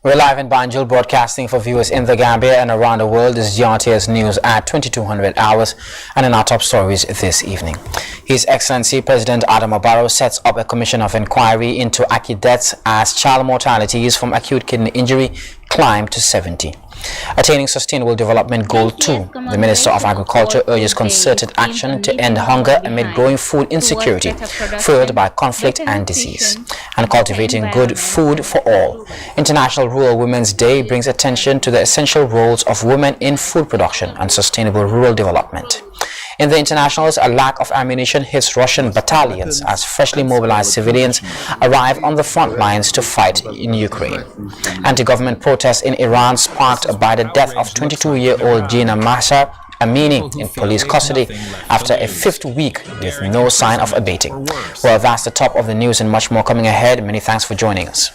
We're live in Banjul, broadcasting for viewers in the Gambia and around the world. This is GRTS News at 2200 hours, and in our top stories this evening. His Excellency President Adama Barrow sets up a commission of inquiry into Acute deaths as child mortalities from acute kidney injury climb to 70. Attaining Sustainable Development Goal 2, the Minister of Agriculture urges concerted action to end hunger amid growing food insecurity fueled by conflict and disease, and cultivating good food for all. International Rural Women's Day brings attention to the essential roles of women in food production and sustainable rural development. In the internationals, a lack of ammunition hits Russian battalions as freshly mobilized civilians arrive on the front lines to fight in Ukraine. Anti-government protests in Iran sparked by the death of 22-year-old Gina Mahsa Amini in police custody after a fifth week with no sign of abating. Well, that's the top of the news and much more coming ahead. Many thanks for joining us.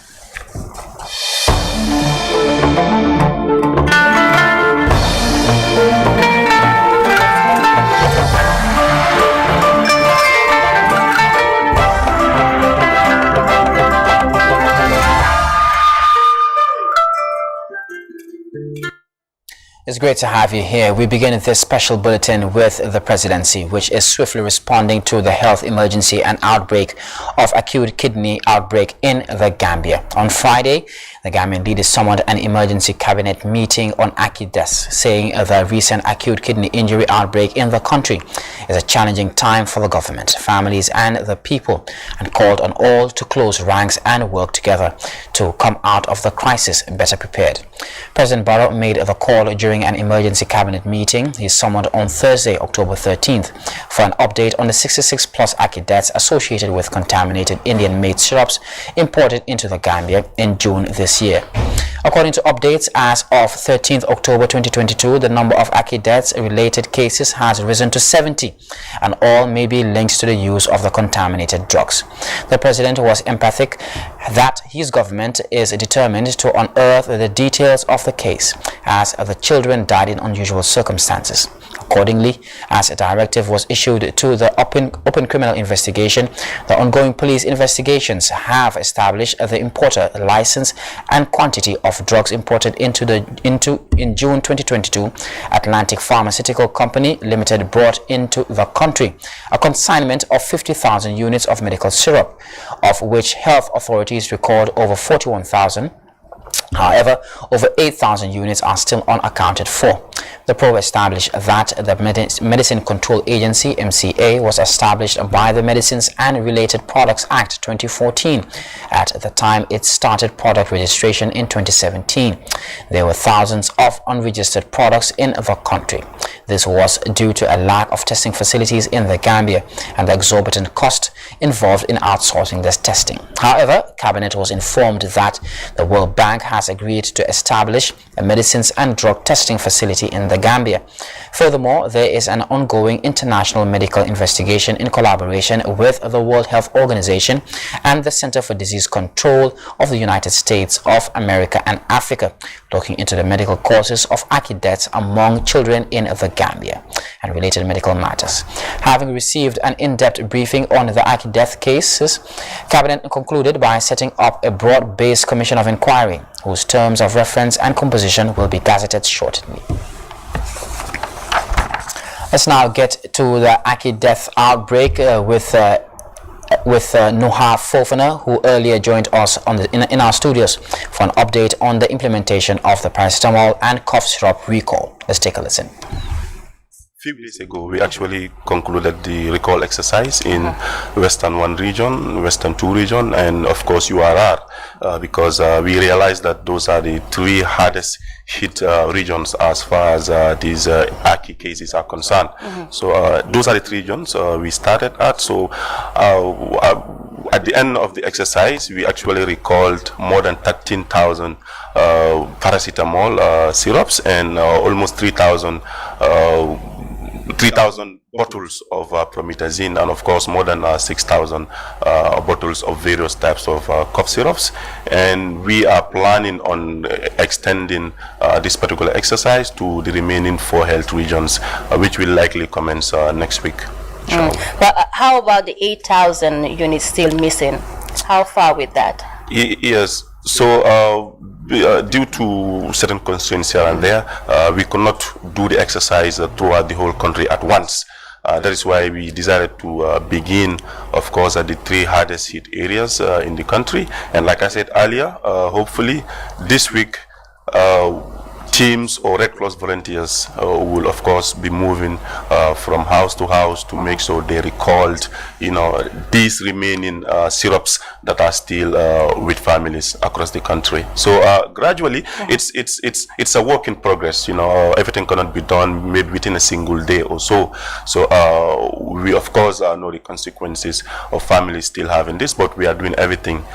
It's great to have you here. We begin this special bulletin with the presidency, which is swiftly responding to the health emergency and outbreak of acute kidney outbreak in the Gambia. On Friday, the Gambian leader summoned an emergency cabinet meeting on acute deaths, saying the recent acute kidney injury outbreak in the country is a challenging time for the government, families and the people, and called on all to close ranks and work together to come out of the crisis better prepared. President Barrow made the call during an emergency cabinet meeting he summoned on Thursday, October 13th, for an update on the 66+ acute deaths associated with contaminated Indian-made syrups imported into the Gambia in June this year. According to updates as of 13th October 2022, the number of acute deaths related cases has risen to 70, and all may be linked to the use of the contaminated drugs. The president was emphatic that his government is determined to unearth the details of the case, as the children died in unusual circumstances. Accordingly, as a directive was issued to the open criminal investigation, the ongoing police investigations have established the importer, license, and quantity of drugs imported in June 2022. Atlantic Pharmaceutical Company Limited brought into the country a consignment of 50,000 units of medical syrup, of which health authorities record over 41,000. However, over 8,000 units are still unaccounted for. The probe established that the Medicine Control Agency, MCA, was established by the Medicines and Related Products Act 2014 at the time it started product registration in 2017. There were thousands of unregistered products in the country. This was due to a lack of testing facilities in the Gambia and the exorbitant cost involved in outsourcing this testing. However, Cabinet was informed that the World Bank has agreed to establish a medicines and drug testing facility in the Gambia. Furthermore, there is an ongoing international medical investigation in collaboration with the World Health Organization and the Center for Disease Control of the United States of America and Africa, looking into the medical causes of acute deaths among children in the Gambia and related medical matters. Having received an in-depth briefing on the acute death cases, Cabinet concluded by setting up a broad-based commission of inquiry, whose terms of reference and composition will be gazetted shortly. Let's now get to the acute death outbreak with Nuha Fofana, who earlier joined us in our studios for an update on the implementation of the paracetamol and cough syrup recall. Let's take a listen. A few days ago, we actually concluded the recall exercise in Western 1 region, Western 2 region, and of course URR, because we realized that those are the three hardest hit regions as far as these ACI cases are concerned. So those are the three regions we started at. So at the end of the exercise, we actually recalled more than 13,000 paracetamol syrups and almost 3,000 bottles of promethazine, and of course more than 6,000 bottles of various types of cough syrups. And we are planning on extending this particular exercise to the remaining 4 health regions, which will likely commence next week. But how about the 8,000 units still missing? How far with that? Yes. So due to certain constraints here and there, we could not do the exercise throughout the whole country at once. That is why we decided to begin, of course, at the 3 hardest hit areas in the country. And like I said earlier, hopefully this week, teams or Red Cross volunteers will of course be moving from house to house to make sure they recalled, these remaining syrups that are still with families across the country. So gradually, it's a work in progress. Everything cannot be done maybe within a single day or so. So we of course know the consequences of families still having this, but we are doing everything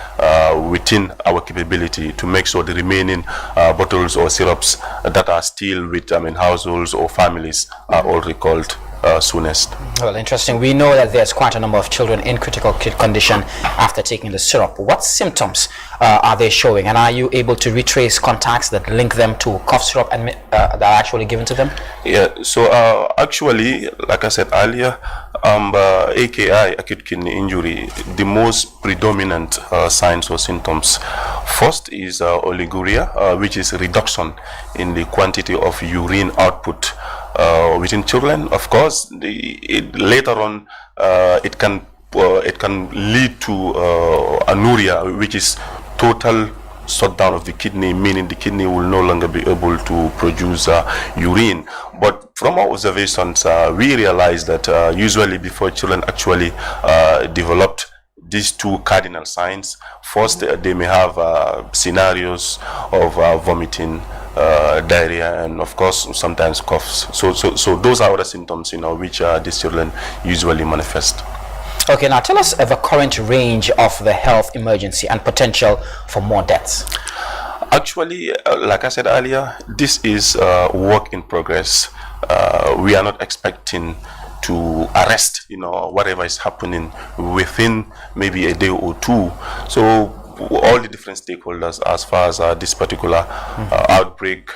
within our capability to make sure the remaining bottles or syrups that are still with households or families are all recalled soonest. Well, interesting. We know that there's quite a number of children in critical condition after taking the syrup. What symptoms are they showing, and are you able to retrace contacts that link them to cough syrup and that are actually given to them? Yeah, so actually, like I said earlier, AKI, acute kidney injury, the most predominant signs or symptoms. First is oliguria, which is reduction in the quantity of urine output within children. Of course, later on, it can lead to anuria, which is total shutdown of the kidney, meaning the kidney will no longer be able to produce urine. But from our observations, we realized that usually before children actually developed these 2 cardinal signs, first they may have scenarios of vomiting, diarrhea, and of course sometimes coughs. So those are the symptoms which these children usually manifest. Okay, now tell us the current range of the health emergency and potential for more deaths. Actually, like I said earlier, this is work in progress. We are not expecting to arrest, whatever is happening within maybe a day or 2. So all the different stakeholders, as far as this particular outbreak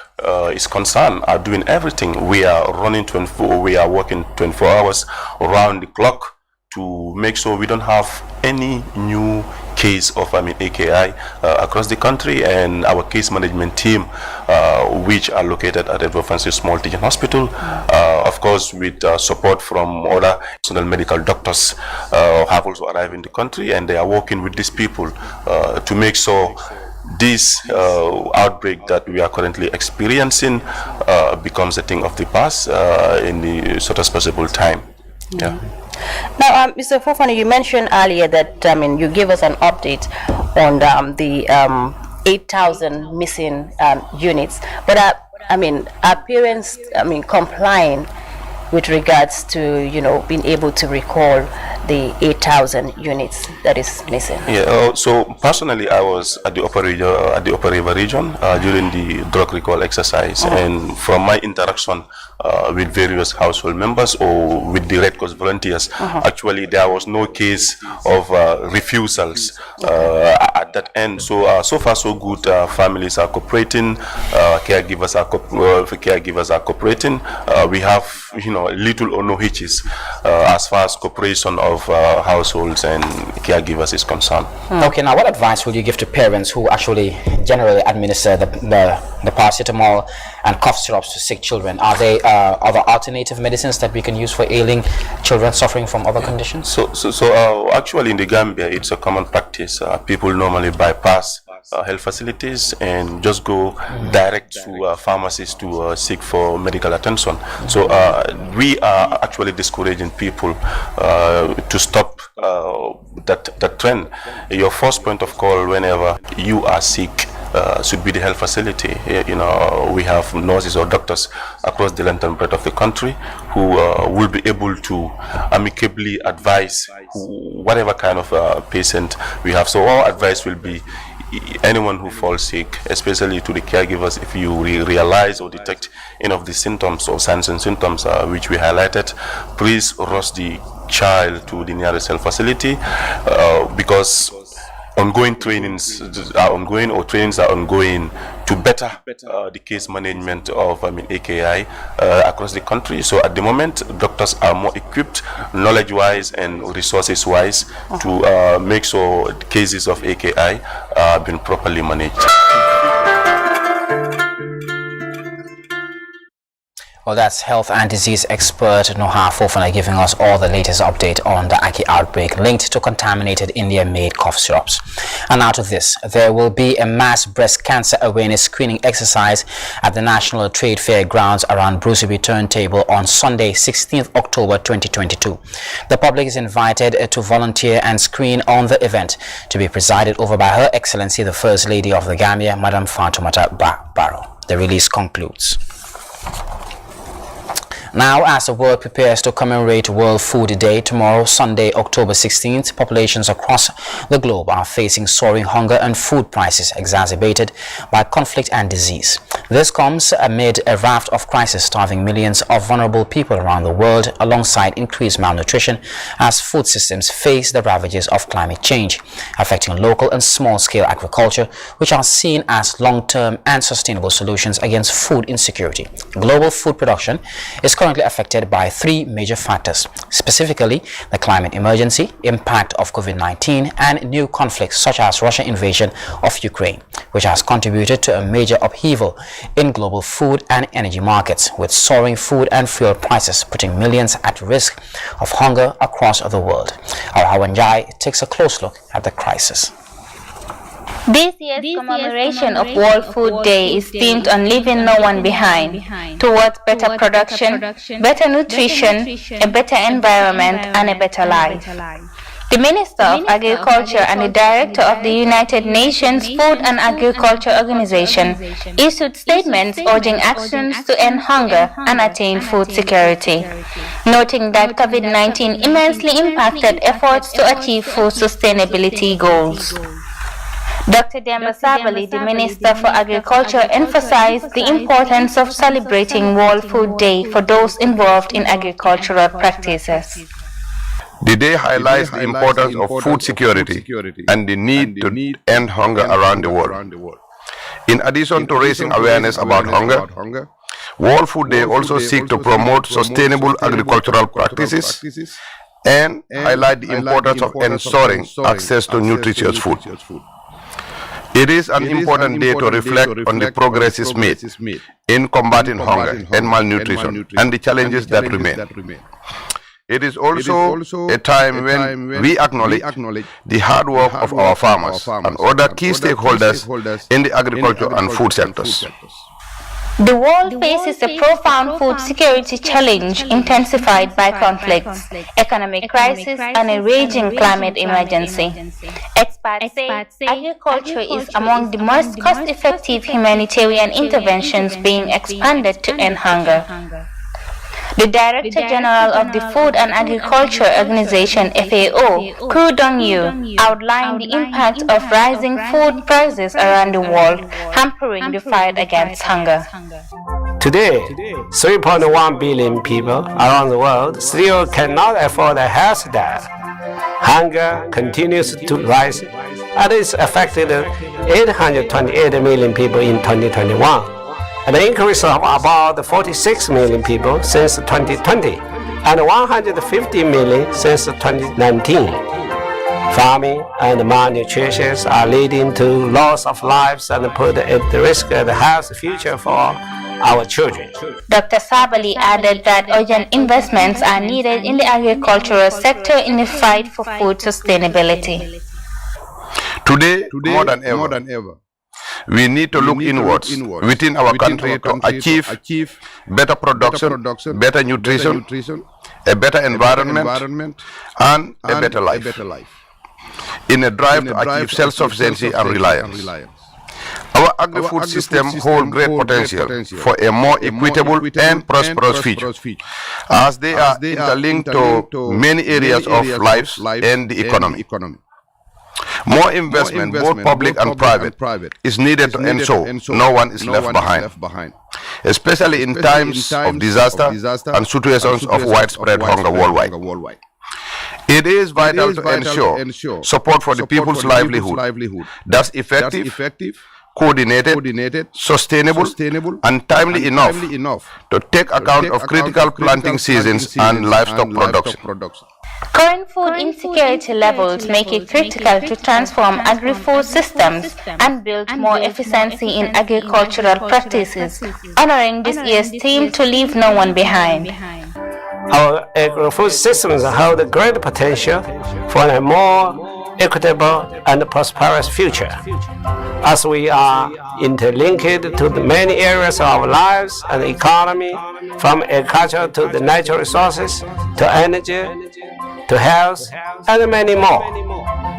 is concerned, are doing everything. We are running 24. We are working 24 hours around the clock to make sure we don't have any new case of AKI across the country, and our case management team, which are located at Edward Francis Small Teaching Hospital, of course with support from other national medical doctors, have also arrived in the country, and they are working with these people to make sure this outbreak that we are currently experiencing becomes a thing of the past in the shortest possible time. Yeah. Now, Mr. Fofana, you mentioned earlier that you gave us an update on the 8,000 missing units, but are parents complying with regards to being able to recall the 8,000 units that is missing? Yeah. So personally, I was at the Upper River region during the drug recall exercise, and from my interaction with various household members or with the Red Cross volunteers, actually there was no case of refusals at that end. So so far so good. Families are cooperating, caregivers are cooperating. We have little or no hitches as far as cooperation of households and caregivers is concerned. Okay, now what advice will you give to parents who actually generally administer the paracetamol and cough syrups to sick children? Are they other alternative medicines that we can use for ailing children suffering from other conditions? So actually in the Gambia, it's a common practice. People normally bypass health facilities and just go direct to pharmacies to seek for medical attention. So we are actually discouraging people to stop that trend. Your first point of call whenever you are sick should be the health facility. We have nurses or doctors across the length and breadth of the country who will be able to amicably advise whatever kind of patient we have. So our advice will be anyone who falls sick, especially to the caregivers, if you realize or detect any of the symptoms or signs and symptoms which we highlighted, please rush the child to the nearest health facility because ongoing trainings are ongoing to better the case management of AKI across the country. So at the moment, doctors are more equipped, knowledge-wise and resources-wise, to make sure cases of AKI are being properly managed. Well, that's health and disease expert Noha Fofana giving us all the latest update on the Acute outbreak linked to contaminated India-made cough syrups. And out of this, there will be a mass breast cancer awareness screening exercise at the National Trade Fair grounds around Bruceby Turntable on Sunday, 16th October 2022. The public is invited to volunteer and screen on the event, to be presided over by Her Excellency the First Lady of the Gambia, Madam Fatoumata Barrow. The release concludes. Now, as the world prepares to commemorate World Food Day tomorrow, Sunday, October 16th, populations across the globe are facing soaring hunger and food prices exacerbated by conflict and disease. This comes amid a raft of crises starving millions of vulnerable people around the world, alongside increased malnutrition as food systems face the ravages of climate change, affecting local and small-scale agriculture, which are seen as long-term and sustainable solutions against food insecurity. Global food production is currently affected by three major factors, specifically the climate emergency, impact of COVID-19, and new conflicts such as Russian invasion of Ukraine, which has contributed to a major upheaval in global food and energy markets, with soaring food and fuel prices putting millions at risk of hunger across the world. Our Hawanjai takes a close look at the crisis. This year's commemoration of World Food Day is themed on leaving no one behind, towards better production, better nutrition, a better environment, and a better life. The Minister of Agriculture and the Director of the United Nations Food and Agriculture Organization issued statements urging actions to end hunger and attain food security, noting that COVID-19 immensely impacted efforts to achieve food sustainability goals. Dr. Demba Sabali, the Minister for Agriculture, emphasized the importance of celebrating World Food Day for those involved in agricultural practices. The day highlights the importance of food security and the need to end hunger around the world. In addition to raising awareness about hunger, World Food Day also seeks to promote sustainable agricultural practices and highlight the importance of ensuring access to nutritious food. It is an important day to reflect on the progress made in combating hunger and malnutrition and the challenges that remain. It is also a time when we acknowledge the hard work of our farmers and other key stakeholders in the agriculture and food sectors. The world faces a profound food security challenge intensified by conflicts, economic crisis, and a raging climate emergency. Experts say agriculture is among the most cost-effective humanitarian interventions being expanded to end hunger. The Director General of the Food and Agriculture Organization FAO, Kru Dong-yu, outlined the impact of rising food prices around the world, hampering the fight against hunger. Today, 3.1 billion people around the world still cannot afford a health debt. Hunger continues to rise and it's affected 828 million people in 2021. An increase of about 46 million people since 2020 and 150 million since 2019. Farming and malnutrition are leading to loss of lives and put at risk the health future for our children. Dr. Sabali added that urgent investments are needed in the agricultural sector in the fight for food sustainability. Today, more than ever, we need to look inwards within our country to achieve better production, better nutrition, a better environment, and a better life. In a drive to achieve self-sufficiency and reliance. Our agri-food system holds great potential for a more equitable and prosperous future, as they are interlinked to many areas of life and the economy. More investment, both public and private, is needed to ensure no one is left behind, especially in times of disaster and situations of widespread hunger worldwide. It is vital to ensure support for the people's livelihood that's effective, coordinated, sustainable, and timely enough to take account of critical planting seasons and livestock production. Current food insecurity levels make it critical to transform agri-food systems and build more efficiency in agricultural practices, honoring this year's theme to leave no one behind. Our agri-food systems hold great potential for a more equitable and prosperous future, as we are interlinked to the many areas of our lives and economy, from agriculture to the natural resources, to energy, to health, and many more.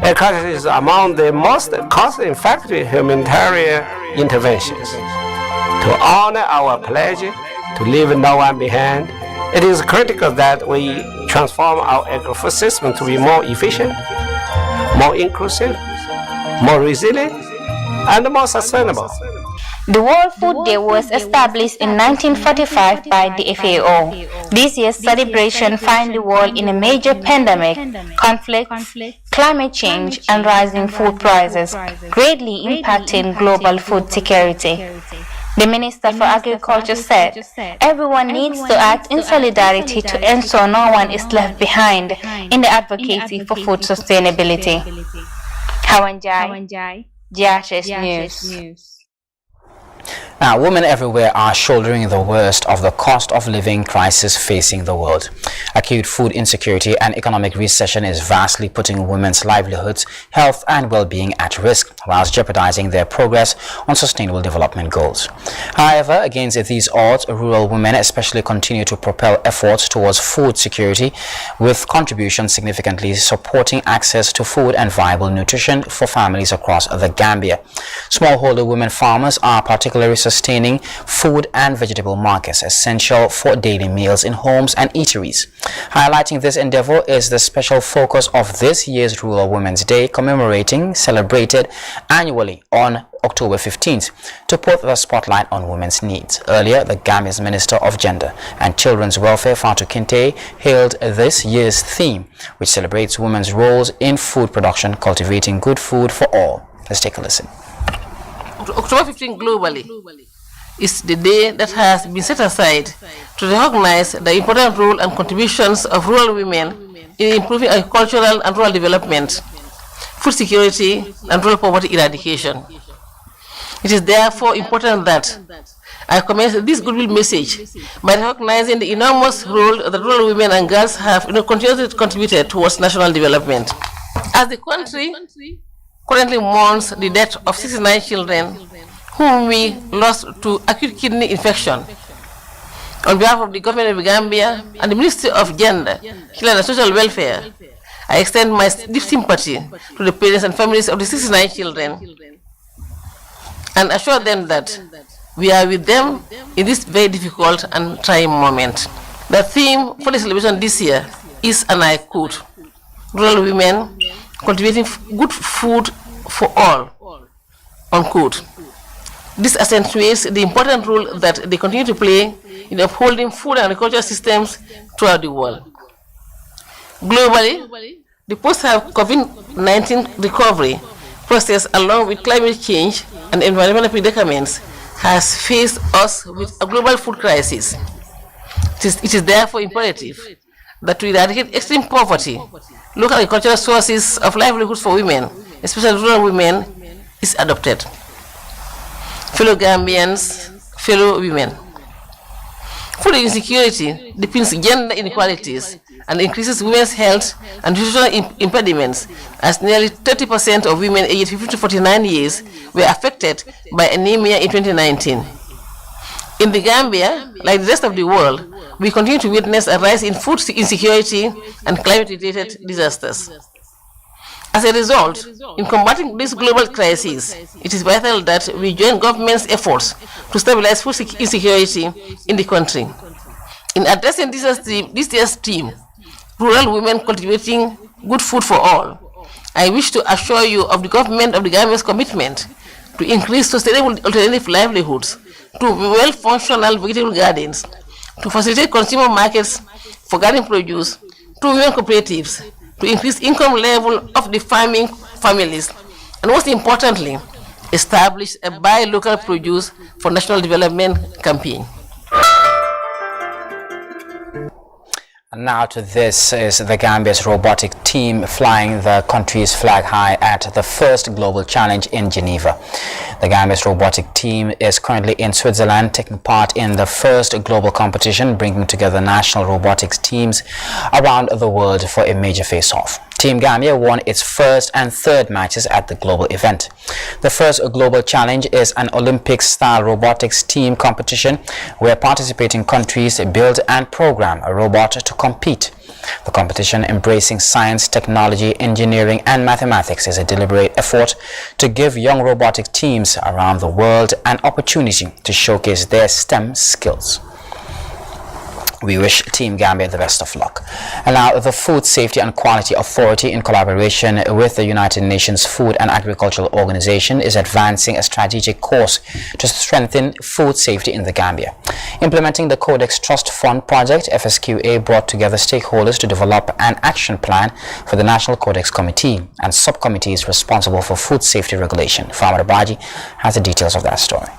Agriculture is among the most cost-effective humanitarian interventions. To honor our pledge to leave no one behind, it is critical that we transform our agri-food system to be more efficient, more inclusive, more resilient, and more sustainable. The World Food Day was established in 1945 by the FAO. This year's celebration finds the world in a major pandemic, conflicts, climate change, and rising food prices, greatly impacting global food security. The Minister for Agriculture said, everyone needs to act in solidarity to ensure no one is left behind in the advocacy for food sustainability. Hawanjai, GHS News. Now, women everywhere are shouldering the worst of the cost of living crisis facing the world. Acute food insecurity and economic recession is vastly putting women's livelihoods, health and well-being at risk, whilst jeopardizing their progress on sustainable development goals. However, against these odds, rural women especially continue to propel efforts towards food security, with contributions significantly supporting access to food and viable nutrition for families across the Gambia. Smallholder women farmers are particularly sustaining food and vegetable markets essential for daily meals in homes and eateries. Highlighting this endeavor is the special focus of this year's Rural Women's Day, celebrated annually on October 15th, to put the spotlight on women's needs. Earlier, the Gambia's Minister of Gender and Children's Welfare, Fatou Kinte, hailed this year's theme, which celebrates women's roles in food production, cultivating good food for all. Let's take a listen. October 15 globally is the day that has been set aside to recognize the important role and contributions of rural women in improving agricultural and rural development, food security, and rural poverty eradication. It is therefore important that I commence this goodwill message by recognizing the enormous role that rural women and girls have continuously contributed towards national development. As the country currently mourns the death of 69 children whom we lost to acute kidney infection, on behalf of the government of the Gambia and the Ministry of Gender, Children and Social Welfare, I extend my deep sympathy to the parents and families of the 69 children and assure them that we are with them in this very difficult and trying moment. The theme for the celebration this year is, and I quote, rural women cultivating good food for all, unquote. This accentuates the important role that they continue to play in upholding food and agricultural systems throughout the world. Globally, the post-COVID-19 recovery process, along with climate change and environmental predicaments, has faced us with a global food crisis. It is therefore imperative that to eradicate extreme poverty, local agricultural sources of livelihoods for women, especially rural women, is adopted. Fellow Gambians, fellow women, food insecurity deepens gender inequalities and increases women's health and nutritional impediments, as nearly 30% of women aged 50 to 49 years were affected by anemia in 2019. In the Gambia, like the rest of the world, we continue to witness a rise in food insecurity and climate-related disasters. As a result, in combating this global crisis, it is vital that we join government's efforts to stabilize food insecurity in the country. In addressing this year's theme, rural women cultivating good food for all, I wish to assure you of the government of the Gambia's commitment to increase sustainable alternative livelihoods, to well-functional vegetable gardens, to facilitate consumer markets for garden produce, to women cooperatives, to increase income level of the farming families, and most importantly, establish a buy local produce for national development campaign. And now to this is the Gambia's robotic team flying the country's flag high at the first global challenge in Geneva. The Gambia's robotic team is currently in Switzerland, taking part in the first global competition, bringing together national robotics teams around the world for a major face-off. Team Gambia won its first and third matches at the global event. The first global challenge is an Olympic-style robotics team competition where participating countries build and program a robot to compete. The competition, embracing science, technology, engineering and mathematics, is a deliberate effort to give young robotic teams around the world an opportunity to showcase their STEM skills. We wish Team Gambia the best of luck. And now, the Food Safety and Quality Authority, in collaboration with the United Nations Food and Agricultural Organization, is advancing a strategic course to strengthen food safety in the Gambia. Implementing the Codex Trust Fund project, FSQA brought together stakeholders to develop an action plan for the National Codex Committee and subcommittees responsible for food safety regulation. Farmer Baji has the details of that story.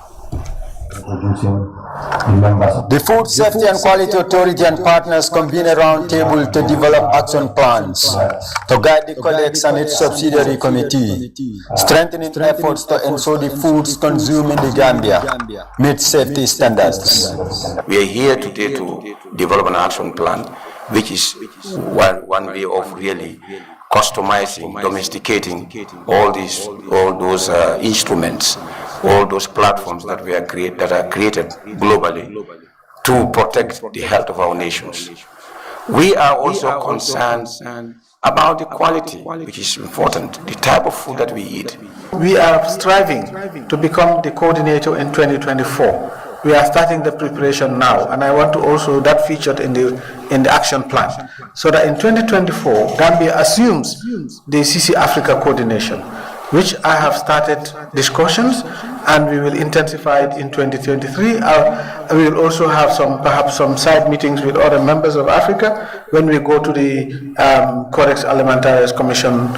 The Food Safety and Quality Authority and partners convene a round table to develop action plans to guide the Codex and its subsidiary committee, strengthening efforts to ensure the foods consumed in the Gambia meet safety standards. We are here today to develop an action plan, which is one way of really customizing, domesticating all those instruments, all those platforms that are created globally to protect the health of our nations. We are also concerned about the quality, which is important, the type of food that we eat. We are striving to become the coordinator in 2024. We are starting the preparation now, and I want to also that featured in the action plan, so that in 2024 Gambia assumes the CC Africa coordination, which I have started discussions, and we will intensify it in 2023. We will also have perhaps some side meetings with other members of Africa when we go to the Codex Alimentarius Commission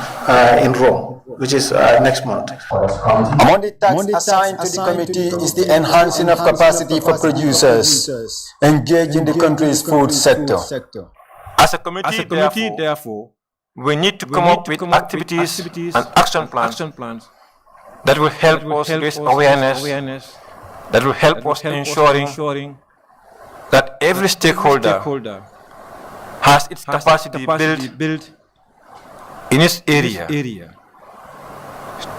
in Rome, which is next month. Among the tasks assigned to the committee is the enhancing of capacity for producers engaged in the country's food sector. As a committee, therefore, we need to come up with activities and action plans that will help us raise awareness, that will help us ensuring that every stakeholder has its capacity built in its area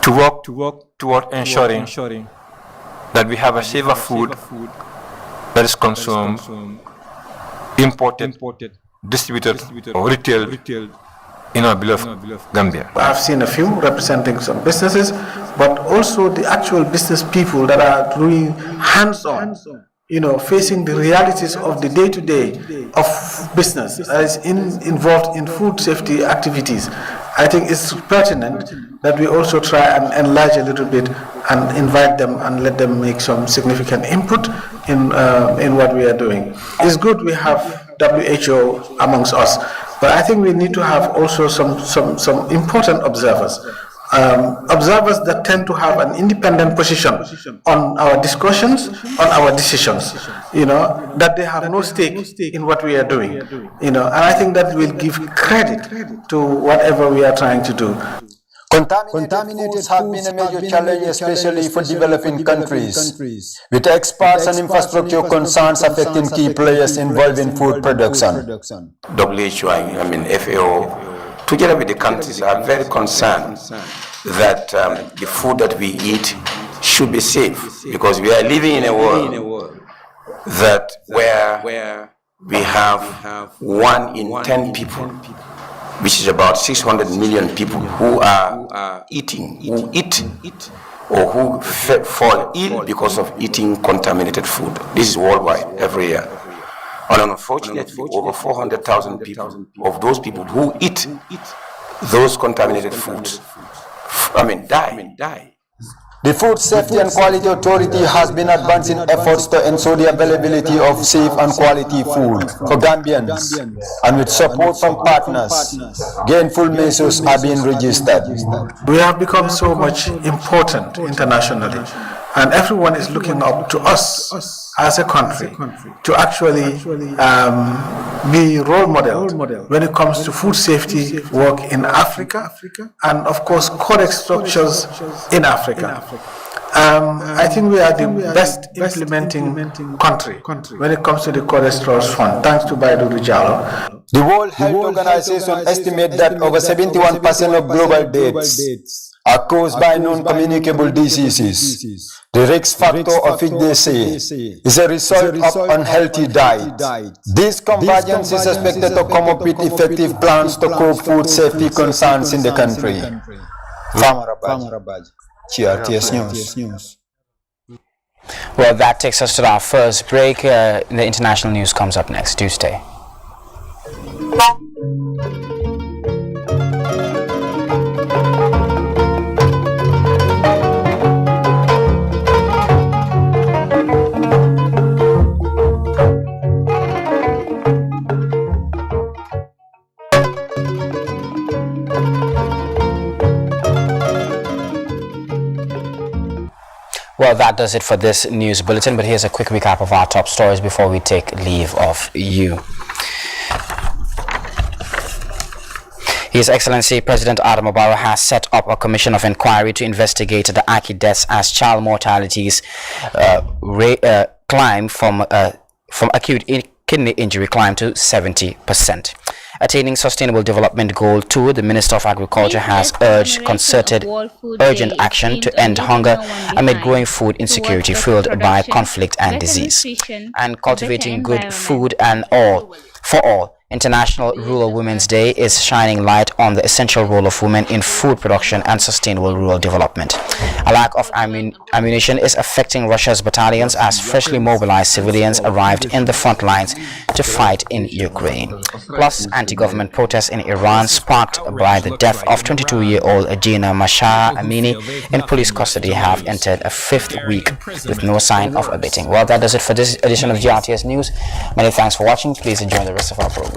to work toward ensuring that we have a safer food that is consumed, imported, distributed, or retailed in our beloved Gambia. I've seen a few representing some businesses, but also the actual business people that are doing hands-on, facing the realities of the day-to-day of business as involved in food safety activities. I think it's pertinent that we also try and enlarge a little bit and invite them and let them make some significant input in what we are doing. It's good we have WHO amongst us, but I think we need to have also some important observers. Observers that tend to have an independent position on our discussions, on our decisions, that they have no stake in what we are doing, and I think that will give credit to whatever we are trying to do. Contaminated foods have been a major challenge, especially for developing countries, with experts and infrastructure concerns affecting key players involved in food production. WHO, FAO, together with the countries, are very concerned that the food that we eat should be safe, because we are living in a world that where we have 1 in 10 people, which is about 600 million people, who are eat or who fall ill because of eating contaminated food. This is worldwide, every year. And unfortunately, over 400,000 people of those people who eat those contaminated foods, die. The Food Safety and Quality Authority has been advancing efforts to ensure the availability of safe and quality food for Gambians, and with support from partners, gainful measures are being registered. We have become so much important internationally, and everyone is looking up to us as a country to actually be role model when it comes to food safety work in Africa and of course codex structures in Africa. I think we are the best implementing country when it comes to the Codex Trust Fund, thanks to Baidu Rijalo. The World Health Organization estimates that over 71% of global deaths are caused by non-communicable diseases. The risk factor of which they say is a result of unhealthy diet. This convergence is expected to come up with effective plans to cope food safety concerns in the country. Farmer Abaj. GRTS News. Well, that takes us to our first break. The international news comes up next. Do stay. Well, that does it for this news bulletin, but here's a quick recap of our top stories before we take leave of you. His Excellency President Adama Barrow has set up a commission of inquiry to investigate the Acute deaths as child mortalities climb from acute kidney injury climb to 70%. Attaining Sustainable Development Goal 2, the Minister of Agriculture has urged concerted urgent action to end hunger amid growing food insecurity fueled by conflict and disease. And cultivating good food and for all. International Rural Women's Day is shining light on the essential role of women in food production and sustainable rural development. A lack of ammunition is affecting Russia's battalions as freshly mobilized civilians arrived in the front lines to fight in Ukraine. Plus, anti-government protests in Iran sparked by the death of 22-year-old Gina Masha Amini in police custody have entered a fifth week with no sign of abating. Well, that does it for this edition of GRTS News. Many thanks for watching. Please enjoy the rest of our programs.